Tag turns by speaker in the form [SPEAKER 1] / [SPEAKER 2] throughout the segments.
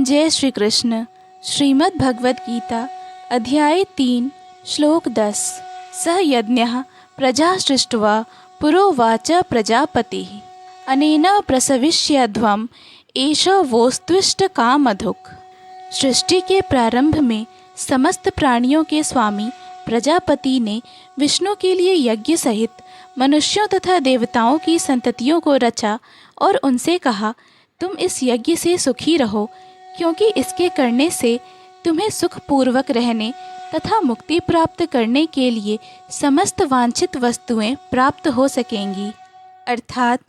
[SPEAKER 1] जय श्री कृष्ण। श्रीमद् भगवद गीता अध्याय 3 श्लोक 10। स यज्ञः प्रजा सृष्ट्वा पुरोवाच प्रजापतिः अनेन प्रसविष्यध्वम् एष वोस्त्विष्ट कामधुक्। सृष्टि के प्रारंभ में समस्त प्राणियों के स्वामी प्रजापति ने विष्णु के लिए यज्ञ सहित मनुष्यों तथा देवताओं की संततियों को रचा और उनसे कहा, तुम इस यज्ञ से सुखी रहो, क्योंकि इसके करने से तुम्हें सुखपूर्वक रहने तथा मुक्ति प्राप्त करने के लिए समस्त वांछित वस्तुएं प्राप्त हो सकेंगी। अर्थात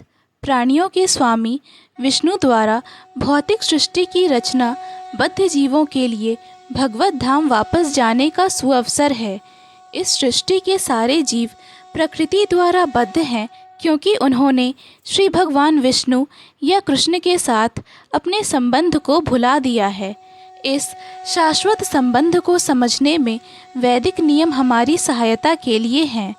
[SPEAKER 1] प्राणियों के स्वामी विष्णु द्वारा भौतिक सृष्टि की रचना बद्ध जीवों के लिए भगवत धाम वापस जाने का सुअवसर है। इस सृष्टि के सारे जीव प्रकृति द्वारा बद्ध हैं, क्योंकि उन्होंने श्री भगवान विष्णु या कृष्ण के साथ अपने संबंध को भुला दिया है। इस शाश्वत संबंध को समझने में वैदिक नियम हमारी सहायता के लिए हैं।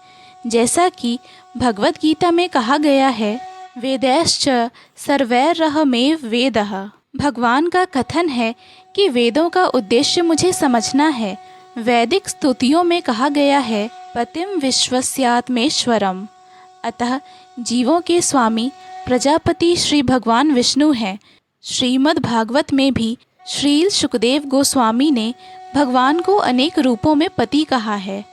[SPEAKER 1] जैसा कि भगवद गीता में कहा गया है, वेदैश्च सर्वैरहमेव वेदः। भगवान का कथन है कि वेदों का उद्देश्य मुझे समझना है। वैदिक स्तुतियों में कहा गया है, पतिम विश्वस्यात्मेश्वरम। अतः जीवों के स्वामी प्रजापति श्री भगवान विष्णु हैं। श्रीमद् भागवत में भी श्रील सुखदेव गोस्वामी ने भगवान को अनेक रूपों में पति कहा है।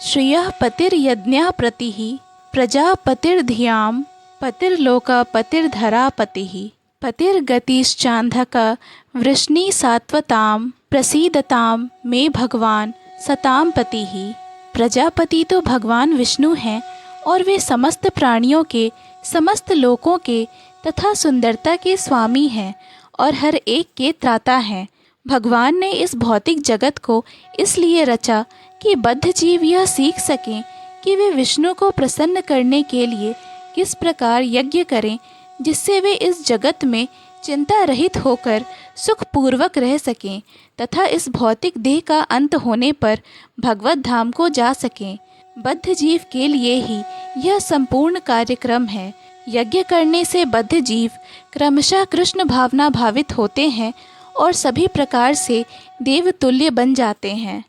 [SPEAKER 1] श्रियः पतिर्यज्ञः प्रतिः प्रजापतिर्धियां पतिर्लोकपतिर्धरापतिः पतिर्गतिश्चान्धक वृष्णि सात्वतां प्रसीदतां मे भगवान सतां पतिः। प्रजापति तो भगवान विष्णु हैं और वे समस्त प्राणियों के, समस्त लोकों के तथा सुंदरता के स्वामी हैं और हर एक के त्राता हैं। भगवान ने इस भौतिक जगत को इसलिए रचा कि बद्ध जीव यह सीख सकें कि वे विष्णु को प्रसन्न करने के लिए किस प्रकार यज्ञ करें, जिससे वे इस जगत में चिंता रहित होकर सुखपूर्वक रह सकें तथा इस भौतिक देह का अंत होने पर भगवत धाम को जा सकें। बद्ध जीव के लिए ही यह संपूर्ण कार्यक्रम है। यज्ञ करने से बद्ध जीव क्रमशः कृष्ण भावना भावित होते हैं और सभी प्रकार से देवतुल्य बन जाते हैं।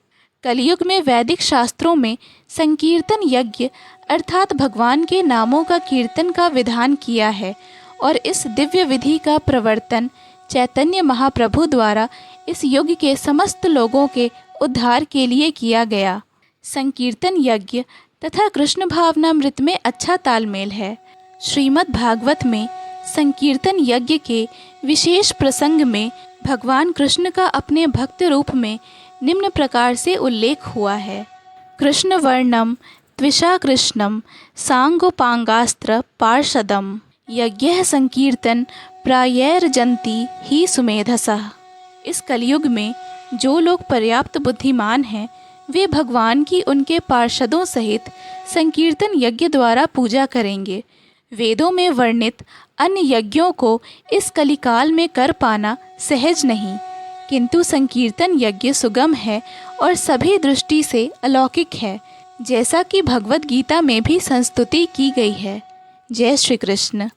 [SPEAKER 1] कलयुग में वैदिक शास्त्रों में संकीर्तन यज्ञ अर्थात भगवान के नामों का कीर्तन का विधान किया है और इस दिव्य विधि का प्रवर्तन चैतन्य महाप्रभु द्वारा इस युग के समस्त लोगों के उद्धार के लिए किया गया। संकीर्तन यज्ञ तथा कृष्ण भावनामृत में अच्छा तालमेल है। श्रीमद् भागवत में संकीर्तन यज्ञ के विशेष प्रसंग में भगवान कृष्ण का अपने भक्त रूप में निम्न प्रकार से उल्लेख हुआ है। कृष्ण वर्णम त्विषा कृष्णम सांगोपांगास्त्र पार्षदम यज्ञ संकीर्तन प्रायैर्जन्ति ही सुमेधसः। इस कलयुग में जो लोग पर्याप्त बुद्धिमान हैं, वे भगवान की उनके पार्षदों सहित संकीर्तन यज्ञ द्वारा पूजा करेंगे। वेदों में वर्णित अन्य यज्ञों को इस कलिकाल में कर पाना सहज नहीं, किंतु संकीर्तन यज्ञ सुगम है और सभी दृष्टि से अलौकिक है, जैसा कि भगवद गीता में भी संस्तुति की गई है। जय श्री कृष्ण।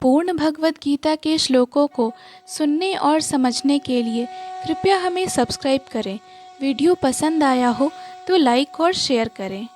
[SPEAKER 1] पूर्ण भगवद गीता के श्लोकों को सुनने और समझने के लिए कृपया हमें सब्सक्राइब करें। वीडियो पसंद आया हो तो लाइक और शेयर करें।